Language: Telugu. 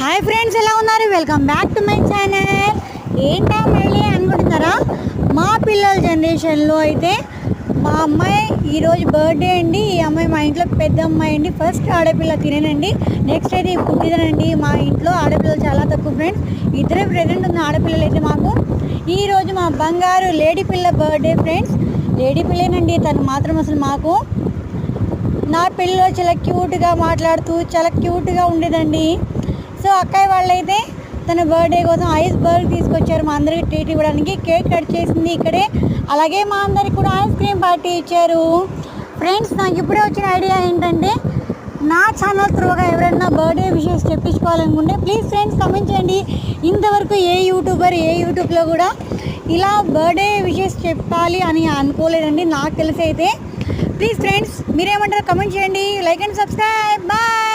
హాయ్ ఫ్రెండ్స్, ఎలా ఉన్నారు? Welcome back to my channel. ఏంటా మళ్ళీ అనుకుంటున్నారా? మా పిల్లల జనరేషన్లో అయితే మా అమ్మాయి ఈరోజు బర్త్డే అండి. ఈ అమ్మాయి మా ఇంట్లో పెద్ద అమ్మాయి అండి. ఫస్ట్ ఆడపిల్ల తినేనండి. నెక్స్ట్ అయితే పుట్టిదనండి. మా ఇంట్లో ఆడపిల్లలు చాలా తక్కువ ఫ్రెండ్స్. ఇద్దరే ప్రెజెంట్ ఉన్న ఆడపిల్లలు అయితే మాకు. ఈరోజు మా బంగారు లేడీ పిల్ల బర్త్డే ఫ్రెండ్స్. లేడీ పిల్లేనండి తను మాత్రం. అసలు మాకు నా పిల్ల చాలా క్యూట్గా మాట్లాడుతూ చాలా క్యూట్గా ఉండేదండి. సో అక్కయ్య వాళ్ళైతే తన బర్త్డే కోసం ఐస్ బర్గ్ తీసుకొచ్చారు. మా అందరికి ట్రీట్ ఇవ్వడానికి కేక్ కట్ చేసింది ఇక్కడే. అలాగే మా అందరికి కూడా ఐస్ క్రీమ్ పార్టీ ఇచ్చారు. ఫ్రెండ్స్, నాకు ఇప్పుడే వచ్చిన ఐడియా ఏంటంటే, నా ఛానల్ త్రూగా ఎవరైనా బర్త్డే విషెస్ చెప్పించుకోవాలనుకుంటే ప్లీజ్ ఫ్రెండ్స్ కమెంట్ చేయండి. ఇంతవరకు ఏ యూట్యూబ్లో కూడా ఇలా బర్త్డే విషెస్ చెప్పాలి అని అనుకోలేదండి నాకు తెలిసి అయితే. ప్లీజ్ ఫ్రెండ్స్, మీరేమంటారు కమెంట్ చేయండి. Like and subscribe. బాయ్.